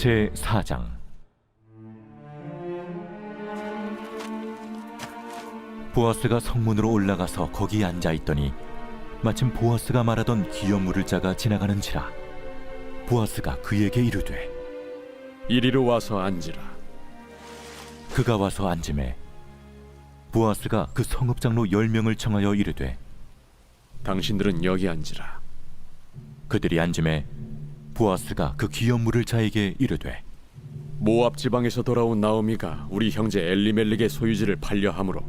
제4장. 보아스가 성문으로 올라가서 거기 앉아 있더니 마침 보아스가 말하던 기업 물을 자가 지나가는지라. 보아스가 그에게 이르되 이리로 와서 앉으라. 그가 와서 앉음에 보아스가 그 성읍장로 10명을 청하여 이르되 당신들은 여기 앉으라. 그들이 앉음에 보아스가 그 기업 물을 자에게 이르되 모압 지방에서 돌아온 나오미가 우리 형제 엘리멜렉의 소유지를 팔려함으로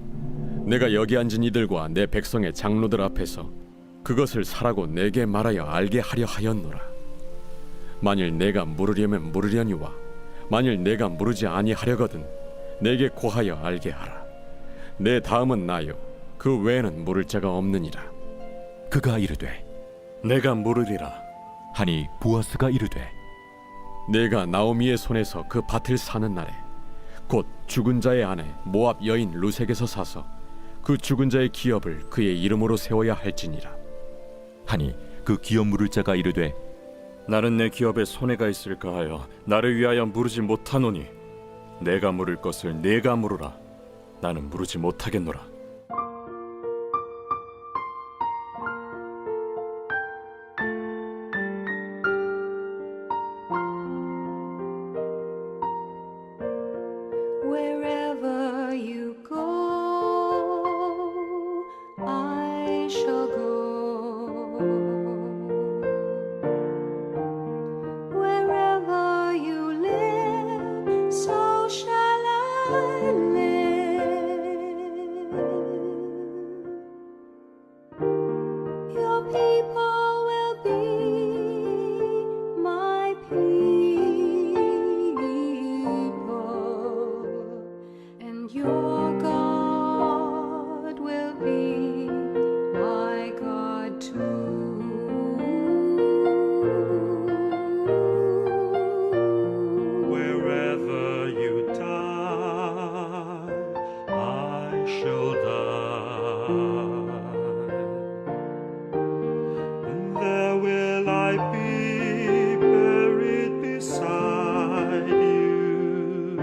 내가 여기 앉은 이들과 내 백성의 장로들 앞에서 그것을 사라고 내게 말하여 알게 하려 하였노라. 만일 내가 물으려면 물으려니와 만일 내가 물으지 아니하려거든 내게 고하여 알게 하라. 내 다음은 나요 그 외에는 물을 자가 없느니라. 그가 이르되 내가 물으리라. 하니 보아스가 이르되 내가 나오미의 손에서 그 밭을 사는 날에 곧 죽은 자의 아내 모압 여인 루색에서 사서 그 죽은 자의 기업을 그의 이름으로 세워야 할지니라. 하니 그 기업 물을 자가 이르되 나는 내 기업에 손해가 있을까 하여 나를 위하여 물으지 못하노니 내가 물을 것을 내가 물으라. 나는 물으지 못하겠노라. Wherever you go, I shall go. Wherever you live, so shall I live. Your people will be my people, and your God will be my God too. Wherever you die, I shall die, and there will I be buried beside you.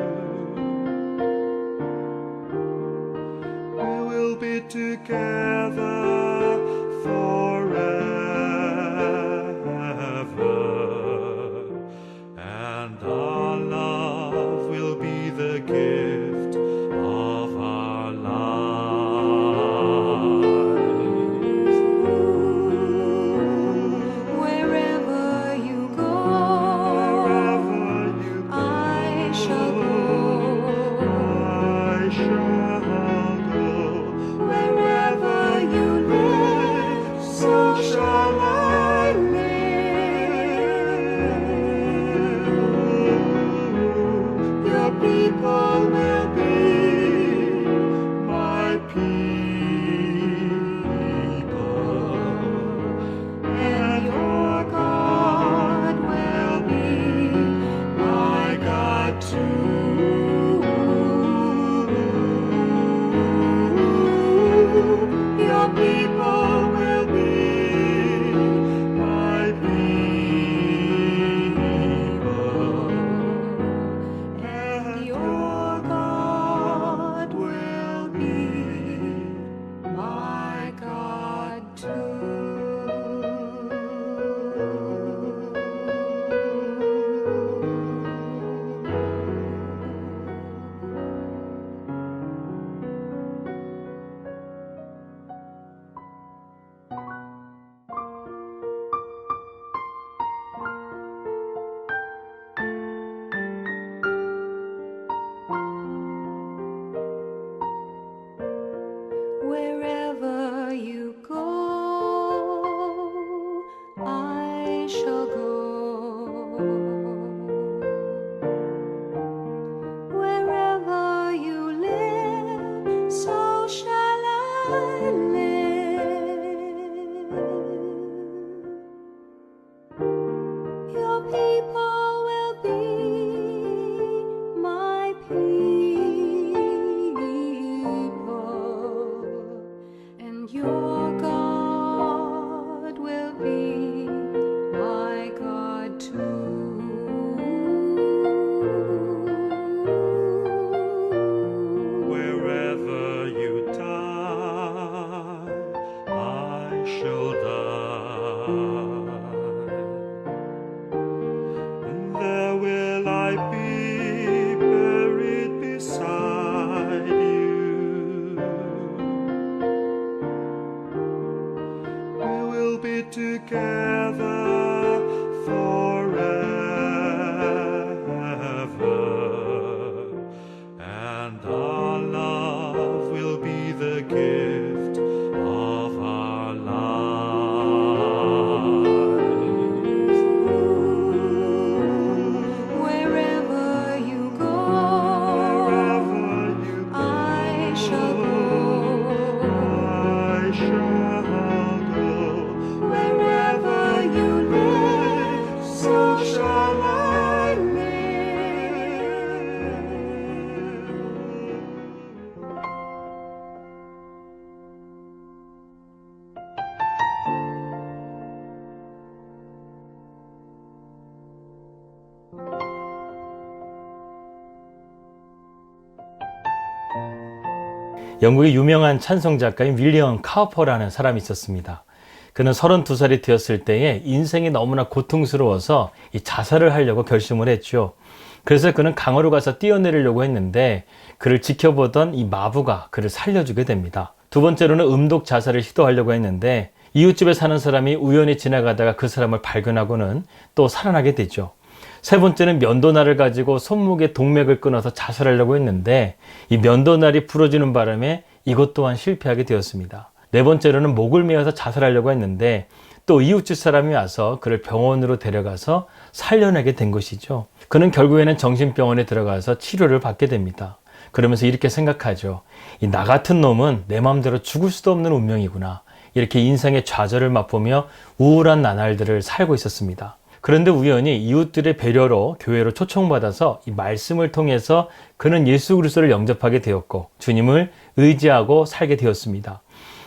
We will be together forever, and our love will be the gift of our lives. Wherever you go, Wherever you go, I shall go. I shall go. Wherever you live, so shall I live. Your people will be my people, and your God will be my God too. Your people will be my people, and your God together forever, and our love will be the gift of our lives. Wherever you go, I shall go. I shall go. Wherever you live, so shall I live. 영국의 유명한 찬송 작가인 윌리엄 카우퍼라는 사람이 있었습니다. 그는 32살이 되었을 때에 인생이 너무나 고통스러워서 이 자살을 하려고 결심을 했죠. 그래서 그는 강으로 가서 뛰어내리려고 했는데 그를 지켜보던 이 마부가 그를 살려주게 됩니다. 두 번째로는 음독 자살을 시도하려고 했는데 이웃집에 사는 사람이 우연히 지나가다가 그 사람을 발견하고는 또 살아나게 되죠. 세 번째는 면도날을 가지고 손목에 동맥을 끊어서 자살하려고 했는데 이 면도날이 부러지는 바람에 이것 또한 실패하게 되었습니다. 네 번째로는 목을 메어서 자살하려고 했는데 또 이웃집 사람이 와서 그를 병원으로 데려가서 살려내게 된 것이죠. 그는 결국에는 정신병원에 들어가서 치료를 받게 됩니다. 그러면서 이렇게 생각하죠. 나 같은 놈은 내 마음대로 죽을 수도 없는 운명이구나. 이렇게 인생의 좌절을 맛보며 우울한 나날들을 살고 있었습니다. 그런데 우연히 이웃들의 배려로 교회로 초청받아서 이 말씀을 통해서 그는 예수 그리스도를 영접하게 되었고 주님을 의지하고 살게 되었습니다.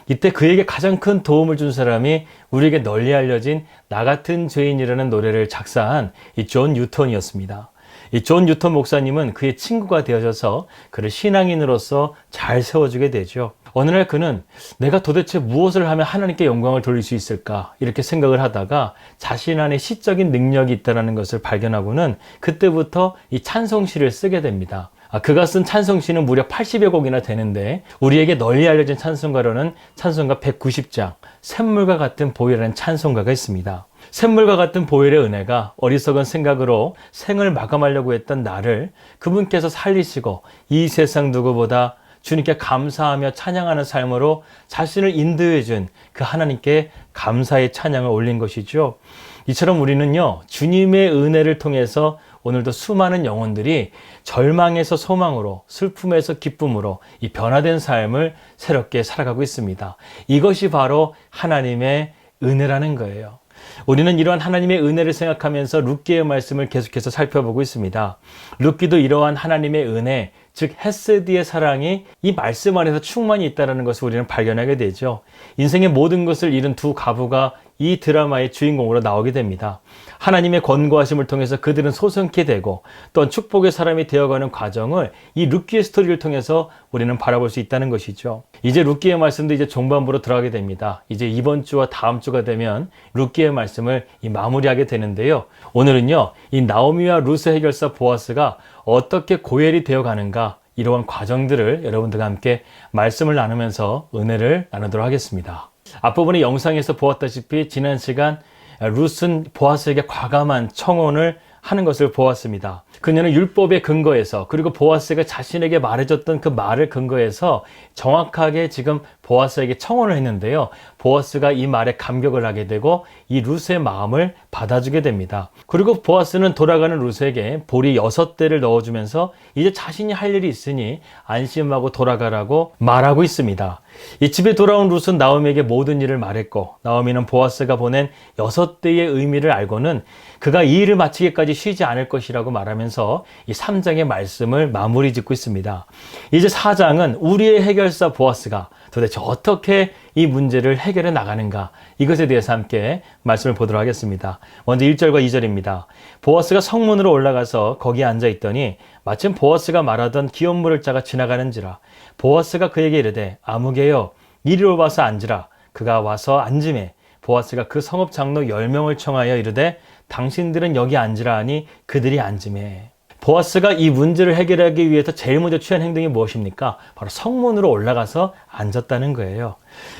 이때 그에게 가장 큰 도움을 준 사람이 우리에게 널리 알려진 나 같은 죄인이라는 노래를 작사한 이 존 뉴턴이었습니다. 이 존 뉴턴 목사님은 그의 친구가 되어져서 그를 신앙인으로서 잘 세워주게 되죠. 어느 날 그는 내가 도대체 무엇을 하면 하나님께 영광을 돌릴 수 있을까 이렇게 생각을 하다가 자신 안에 시적인 능력이 있다는 것을 발견하고는 그때부터 이 찬송시를 쓰게 됩니다. 그가 쓴 찬송시는 무려 80여 곡이나 되는데 우리에게 널리 알려진 찬송가로는 찬송가 190장 샘물과 같은 보혈이라는 찬송가가 있습니다. 샘물과 같은 보혈의 은혜가 어리석은 생각으로 생을 마감하려고 했던 나를 그분께서 살리시고 이 세상 누구보다 주님께 감사하며 찬양하는 삶으로 자신을 인도해 준 그 하나님께 감사의 찬양을 올린 것이죠. 이처럼 우리는요, 주님의 은혜를 통해서 오늘도 수많은 영혼들이 절망에서 소망으로, 슬픔에서 기쁨으로 이 변화된 삶을 새롭게 살아가고 있습니다. 이것이 바로 하나님의 은혜라는 거예요. 우리는 이러한 하나님의 은혜를 생각하면서 룻기의 말씀을 계속해서 살펴보고 있습니다. 룻기도 이러한 하나님의 은혜, 즉 헤세드의 사랑이 이 말씀 안에서 충만히 있다는 것을 우리는 발견하게 되죠. 인생의 모든 것을 잃은 두 가부가 이 드라마의 주인공으로 나오게 됩니다. 하나님의 권고하심을 통해서 그들은 소성케 되고 또한 축복의 사람이 되어가는 과정을 이 룻기의 스토리를 통해서 우리는 바라볼 수 있다는 것이죠. 이제 룻기의 말씀도 이제 종반부로 들어가게 됩니다. 이제 이번 주와 다음 주가 되면 룻기의 말씀을 마무리하게 되는데요. 오늘은요, 이 나오미와 룻의 해결사 보아스가 어떻게 고엘이 되어가는가 이러한 과정들을 여러분들과 함께 말씀을 나누면서 은혜를 나누도록 하겠습니다. 앞부분의 영상에서 보았다시피 지난 시간 룻은 보아스에게 과감한 청혼을 하는 것을 보았습니다. 그녀는 율법의 근거에서 그리고 보아스가 자신에게 말해줬던 그 말을 근거해서 정확하게 지금 보아스에게 청혼을 했는데요. 보아스가 이 말에 감격을 하게 되고 이 룻의 마음을 받아주게 됩니다. 그리고 보아스는 돌아가는 룻에게 보리 6대를 넣어주면서 이제 자신이 할 일이 있으니 안심하고 돌아가라고 말하고 있습니다. 이 집에 돌아온 룻은 나오미에게 모든 일을 말했고 나오미는 보아스가 보낸 6대의 의미를 알고는 그가 이 일을 마치기까지 쉬지 않을 것이라고 말하면서 이 3장의 말씀을 마무리 짓고 있습니다. 이제 4장은 우리의 해결사 보아스가 도대체 어떻게 이 문제를 해결해 나가는가 이것에 대해서 함께 말씀을 보도록 하겠습니다. 먼저 1절과 2절입니다. 보아스가 성문으로 올라가서 거기에 앉아있더니 마침 보아스가 말하던 기업물을 자가 지나가는지라 보아스가 그에게 이르되 아무개여 이리로 와서 앉으라. 그가 와서 앉음에 보아스가 그 성읍 장로 10명을 청하여 이르되 당신들은 여기 앉으라 하니 그들이 앉음에 보아스가 이 문제를 해결하기 위해서 제일 먼저 취한 행동이 무엇입니까? 바로 성문으로 올라가서 앉았다는 거예요.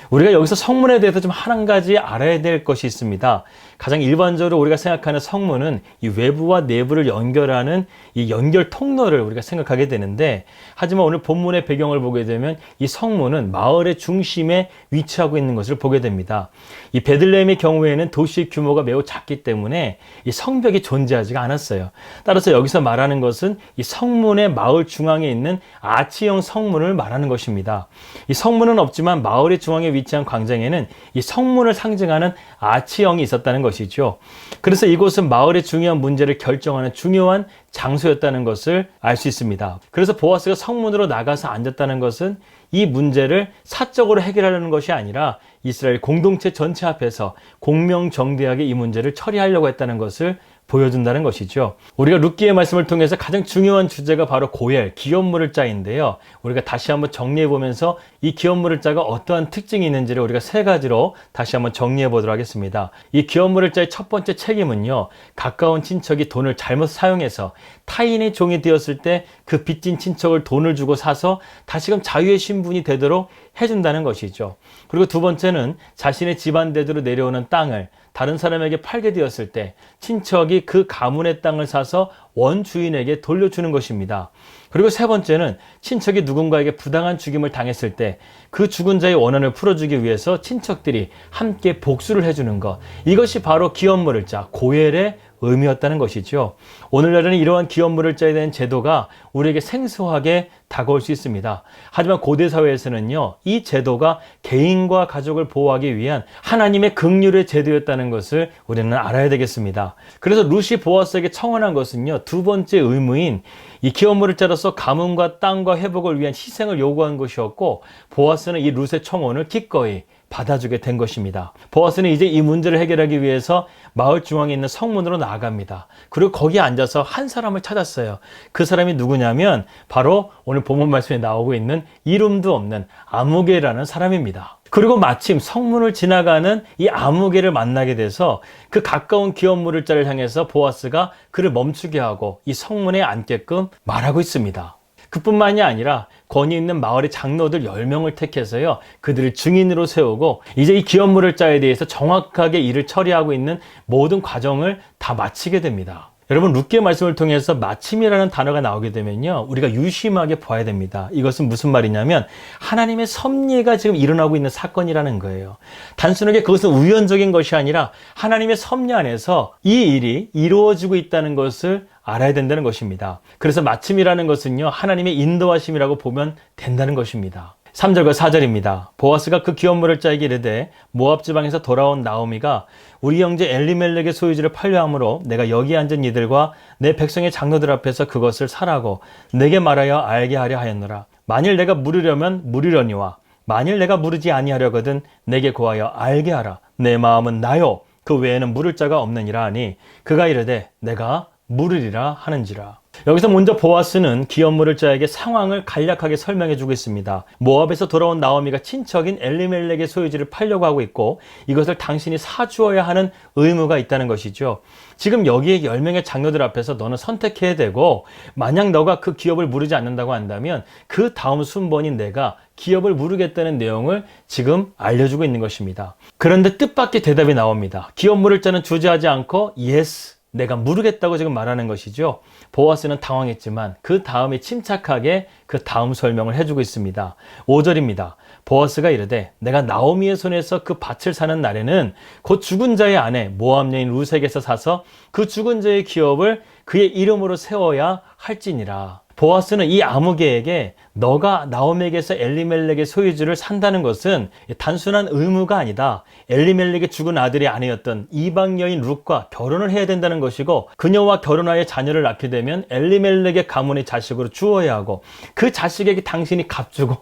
우리가 여기서 성문에 대해서 좀 한 가지 알아야 될 것이 있습니다. 가장 일반적으로 우리가 생각하는 성문은 이 외부와 내부를 연결하는 이 연결 통로를 우리가 생각하게 되는데, 하지만 오늘 본문의 배경을 보게 되면 이 성문은 마을의 중심에 위치하고 있는 것을 보게 됩니다. 이 베들레헴의 경우에는 도시 규모가 매우 작기 때문에 이 성벽이 존재하지가 않았어요. 따라서 여기서 말하는 것은 이 성문의 마을 중앙에 있는 아치형 성문을 말하는 것입니다. 이 성문은 없지만 마을의 중앙에 위치한 광장에는 이 성문을 상징하는 아치형이 있었다는 것이죠. 그래서 이곳은 마을의 중요한 문제를 결정하는 중요한 장소였다는 것을 알 수 있습니다. 그래서 보아스가 성문으로 나가서 앉았다는 것은 이 문제를 사적으로 해결하려는 것이 아니라 이스라엘 공동체 전체 앞에서 공명정대하게 이 문제를 처리하려고 했다는 것을 보여준다는 것이죠. 우리가 룻기의 말씀을 통해서 가장 중요한 주제가 바로 고엘, 기업물을 자인데요. 우리가 다시 한번 정리해 보면서 이 기업물을 자가 어떠한 특징이 있는지를 우리가 세 가지로 다시 한번 정리해 보도록 하겠습니다. 이 기업물을 자의 첫 번째 책임은요, 가까운 친척이 돈을 잘못 사용해서 타인의 종이 되었을 때 그 빚진 친척을 돈을 주고 사서 다시금 자유의 신분이 되도록 해준다는 것이죠. 그리고 두 번째는 자신의 집안 대대로 내려오는 땅을 다른 사람에게 팔게 되었을 때 친척이 그 가문의 땅을 사서 원주인에게 돌려주는 것입니다. 그리고 세 번째는 친척이 누군가에게 부당한 죽임을 당했을 때 그 죽은 자의 원한을 풀어주기 위해서 친척들이 함께 복수를 해주는 것, 이것이 바로 기업물을 자, 고엘의 의미였다는 것이죠. 오늘날에는 이러한 기업물을 자에 대한 제도가 우리에게 생소하게 다가올 수 있습니다. 하지만 고대 사회에서는요, 이 제도가 개인과 가족을 보호하기 위한 하나님의 긍휼의 제도였다는 것을 우리는 알아야 되겠습니다. 그래서 룻이 보아스에게 청원한 것은요, 두 번째 의무인 이 기업물을 자로서 가문과 땅과 회복을 위한 희생을 요구한 것이었고, 보아스는 이 룻의 청원을 기꺼이 받아주게 된 것입니다. 보아스는 이제 이 문제를 해결하기 위해서 마을 중앙에 있는 성문으로 나아갑니다. 그리고 거기에 앉아서 한 사람을 찾았어요. 그 사람이 누구냐면 바로 오늘 본문 말씀에 나오고 있는 이름도 없는 아무개라는 사람입니다. 그리고 마침 성문을 지나가는 이 아무개를 만나게 돼서 그 가까운 기업물을 자를 향해서 보아스가 그를 멈추게 하고 이 성문에 앉게끔 말하고 있습니다. 그뿐만이 아니라 권위 있는 마을의 장로들 10명을 택해서요, 그들을 증인으로 세우고 이제 이 기업물을 자에 대해서 정확하게 일을 처리하고 있는 모든 과정을 다 마치게 됩니다. 여러분, 룻기의 말씀을 통해서 마침이라는 단어가 나오게 되면요, 우리가 유심하게 봐야 됩니다. 이것은 무슨 말이냐면 하나님의 섭리가 지금 일어나고 있는 사건이라는 거예요. 단순하게 그것은 우연적인 것이 아니라 하나님의 섭리 안에서 이 일이 이루어지고 있다는 것을 알아야 된다는 것입니다. 그래서 마침이라는 것은요, 하나님의 인도하심이라고 보면 된다는 것입니다. 3절과 4절입니다. 보아스가 그 기업물을 자에게 이르되 모압 지방에서 돌아온 나오미가 우리 형제 엘리멜렉의 소유지를 팔려함으로 내가 여기 앉은 이들과 내 백성의 장로들 앞에서 그것을 사라고 내게 말하여 알게 하려 하였노라. 만일 내가 물으려면 물으려니와 만일 내가 물으지 아니하려거든 내게 고하여 알게 하라. 내 마음은 나요 그 외에는 물을 자가 없느니라 하니 그가 이르되 내가 물으리라 하는지라. 여기서 먼저 보아스는 기업물을 자에게 상황을 간략하게 설명해 주고 있습니다. 모압에서 돌아온 나오미가 친척인 엘리멜렉의 소유지를 팔려고 하고 있고 이것을 당신이 사주어야 하는 의무가 있다는 것이죠. 지금 여기에 10명의 장로들 앞에서 너는 선택해야 되고, 만약 너가 그 기업을 물으지 않는다고 한다면 그 다음 순번인 내가 기업을 물으겠다는 내용을 지금 알려주고 있는 것입니다. 그런데 뜻밖의 대답이 나옵니다. 기업 물을 자는 주저하지 않고 yes, 내가 물으겠다고 지금 말하는 것이죠. 보아스는 당황했지만 그 다음에 침착하게 그 다음 설명을 해주고 있습니다. 5절입니다. 보아스가 이르되 내가 나오미의 손에서 그 밭을 사는 날에는 곧 죽은 자의 아내 모압 여인 룻에게서 사서 그 죽은 자의 기업을 그의 이름으로 세워야 할지니라. 보아스는 이 아무개에게 너가 나오미에게서 엘리멜렉의 소유주를 산다는 것은 단순한 의무가 아니다. 엘리멜렉의 죽은 아들의 아내였던 이방 여인 룻과 결혼을 해야 된다는 것이고, 그녀와 결혼하여 자녀를 낳게 되면 엘리멜렉의 가문의 자식으로 주어야 하고, 그 자식에게 당신이 값주고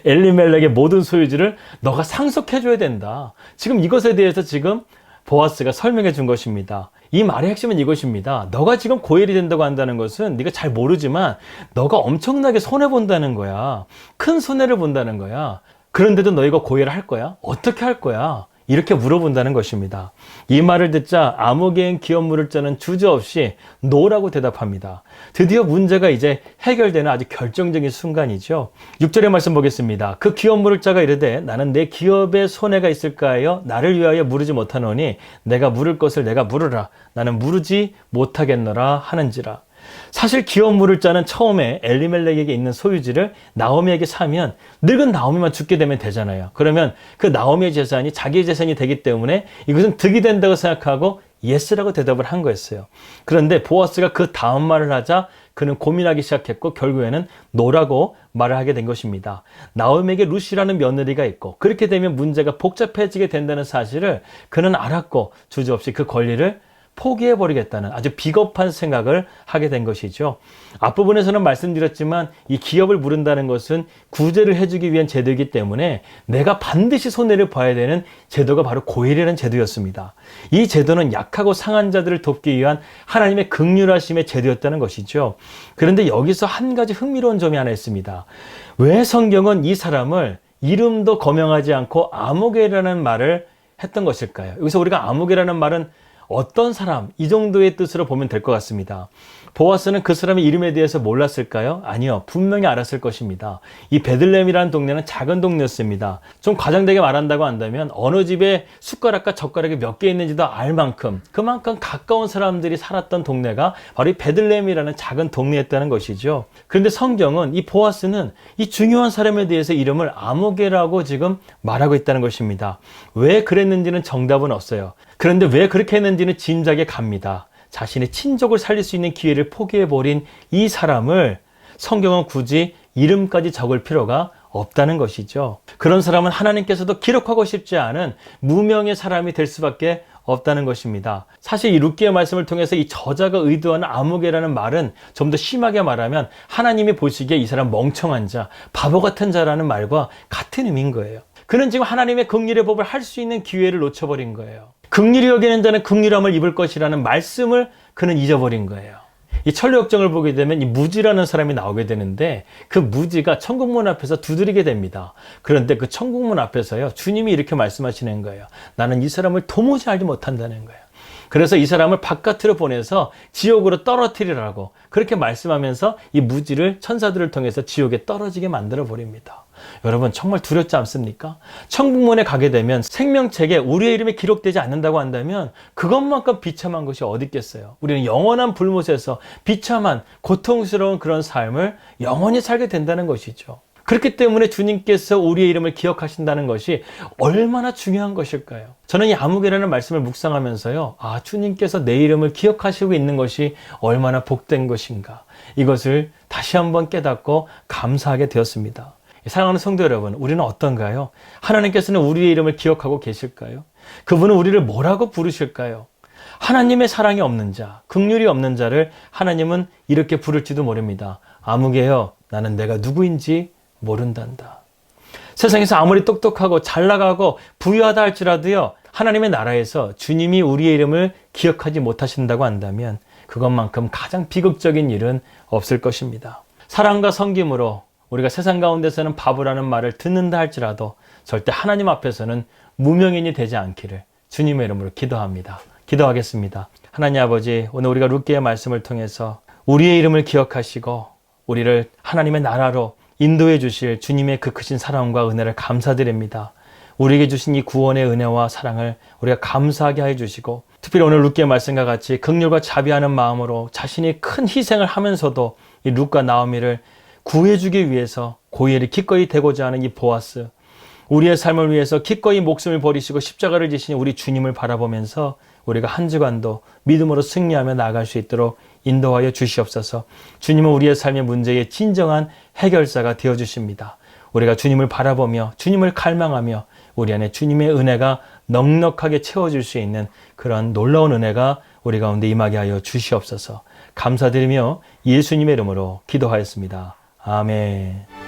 엘리멜렉의 모든 소유주를 너가 상속해줘야 된다. 지금 이것에 대해서 지금 보아스가 설명해 준 것입니다. 이 말의 핵심은 이것입니다. 너가 지금 고엘이 된다고 한다는 것은 네가 잘 모르지만 너가 엄청나게 손해본다는 거야. 큰 손해를 본다는 거야. 그런데도 너희가 고엘을 할 거야? 어떻게 할 거야? 이렇게 물어본다는 것입니다. 이 말을 듣자 아무개인 기업 물을 자는 주저없이 노라고 대답합니다. 드디어 문제가 이제 해결되는 아주 결정적인 순간이죠. 6절의 말씀 보겠습니다. 그 기업 물을 자가 이르되 나는 내 기업에 손해가 있을까 하여 나를 위하여 물으지 못하노니 내가 물을 것을 내가 물으라. 나는 물으지 못하겠노라 하는지라. 사실 기업 물을 자는 처음에 엘리멜렉에게 있는 소유지를 나오미에게 사면 늙은 나오미만 죽게 되면 되잖아요. 그러면 그 나오미의 재산이 자기의 재산이 되기 때문에 이것은 득이 된다고 생각하고 예스라고 대답을 한 거였어요. 그런데 보아스가 그 다음 말을 하자 그는 고민하기 시작했고 결국에는 노라고 말을 하게 된 것입니다. 나오미에게 루시라는 며느리가 있고 그렇게 되면 문제가 복잡해지게 된다는 사실을 그는 알았고 주저없이 그 권리를 포기해버리겠다는 아주 비겁한 생각을 하게 된 것이죠. 앞부분에서는 말씀드렸지만 이 기업을 물은다는 것은 구제를 해주기 위한 제도이기 때문에 내가 반드시 손해를 봐야 되는 제도가 바로 고일이라는 제도였습니다. 이 제도는 약하고 상한 자들을 돕기 위한 하나님의 긍휼하심의 제도였다는 것이죠. 그런데 여기서 한 가지 흥미로운 점이 하나 있습니다. 왜 성경은 이 사람을 이름도 거명하지 않고 아무개라는 말을 했던 것일까요? 여기서 우리가 아무개라는 말은 어떤 사람, 이 정도의 뜻으로 보면 될 것 같습니다. 보아스는 그 사람의 이름에 대해서 몰랐을까요? 아니요. 분명히 알았을 것입니다. 이 베들레헴이라는 동네는 작은 동네였습니다. 좀 과장되게 말한다고 한다면 어느 집에 숟가락과 젓가락이 몇 개 있는지도 알 만큼 그만큼 가까운 사람들이 살았던 동네가 바로 이 베들레헴이라는 작은 동네였다는 것이죠. 그런데 성경은 이 보아스는 이 중요한 사람에 대해서 이름을 아무개라고 지금 말하고 있다는 것입니다. 왜 그랬는지는 정답은 없어요. 그런데 왜 그렇게 했는지는 짐작이 갑니다. 자신의 친족을 살릴 수 있는 기회를 포기해버린 이 사람을 성경은 굳이 이름까지 적을 필요가 없다는 것이죠. 그런 사람은 하나님께서도 기록하고 싶지 않은 무명의 사람이 될 수밖에 없다는 것입니다. 사실 이 룻기의 말씀을 통해서 이 저자가 의도하는 아무개라는 말은 좀 더 심하게 말하면 하나님이 보시기에 이 사람 멍청한 자, 바보 같은 자라는 말과 같은 의미인 거예요. 그는 지금 하나님의 긍휼의 법을 할 수 있는 기회를 놓쳐버린 거예요. 긍휼히 여기는 자는 긍휼함을 입을 것이라는 말씀을 그는 잊어버린 거예요. 이 천류역정을 보게 되면 이 무지라는 사람이 나오게 되는데 그 무지가 천국문 앞에서 두드리게 됩니다. 그런데 그 천국문 앞에서요, 주님이 이렇게 말씀하시는 거예요. 나는 이 사람을 도무지 알지 못한다는 거예요. 그래서 이 사람을 바깥으로 보내서 지옥으로 떨어뜨리라고 그렇게 말씀하면서 이 무지를 천사들을 통해서 지옥에 떨어지게 만들어 버립니다. 여러분 정말 두렵지 않습니까? 천국문에 가게 되면 생명책에 우리의 이름이 기록되지 않는다고 한다면 그것만큼 비참한 것이 어디 있겠어요? 우리는 영원한 불못에서 비참한 고통스러운 그런 삶을 영원히 살게 된다는 것이죠. 그렇기 때문에 주님께서 우리의 이름을 기억하신다는 것이 얼마나 중요한 것일까요? 저는 이 아무개라는 말씀을 묵상하면서요, 주님께서 내 이름을 기억하시고 있는 것이 얼마나 복된 것인가, 이것을 다시 한번 깨닫고 감사하게 되었습니다. 사랑하는 성도 여러분, 우리는 어떤가요? 하나님께서는 우리의 이름을 기억하고 계실까요? 그분은 우리를 뭐라고 부르실까요? 하나님의 사랑이 없는 자, 긍휼이 없는 자를 하나님은 이렇게 부를지도 모릅니다. 아무개여, 나는 내가 누구인지 모른단다. 세상에서 아무리 똑똑하고 잘 나가고 부유하다 할지라도요, 하나님의 나라에서 주님이 우리의 이름을 기억하지 못하신다고 한다면 그것만큼 가장 비극적인 일은 없을 것입니다. 사랑과 섬김으로 우리가 세상 가운데서는 바보라는 말을 듣는다 할지라도 절대 하나님 앞에서는 무명인이 되지 않기를 주님의 이름으로 기도합니다. 기도하겠습니다. 하나님 아버지, 오늘 우리가 룻기의 말씀을 통해서 우리의 이름을 기억하시고 우리를 하나님의 나라로 인도해 주실 주님의 그 크신 사랑과 은혜를 감사드립니다. 우리에게 주신 이 구원의 은혜와 사랑을 우리가 감사하게 해 주시고, 특별히 오늘 룻기의 말씀과 같이 긍휼과 자비하는 마음으로 자신이 큰 희생을 하면서도 이 룻과 나오미를 구해주기 위해서 고엘이 기꺼이 되고자 하는 이 보아스, 우리의 삶을 위해서 기꺼이 목숨을 버리시고 십자가를 지신 우리 주님을 바라보면서 우리가 한 주간도 믿음으로 승리하며 나아갈 수 있도록 인도하여 주시옵소서. 주님은 우리의 삶의 문제의 진정한 해결사가 되어주십니다. 우리가 주님을 바라보며 주님을 갈망하며 우리 안에 주님의 은혜가 넉넉하게 채워질 수 있는 그런 놀라운 은혜가 우리 가운데 임하게 하여 주시옵소서. 감사드리며 예수님의 이름으로 기도하였습니다. 아멘.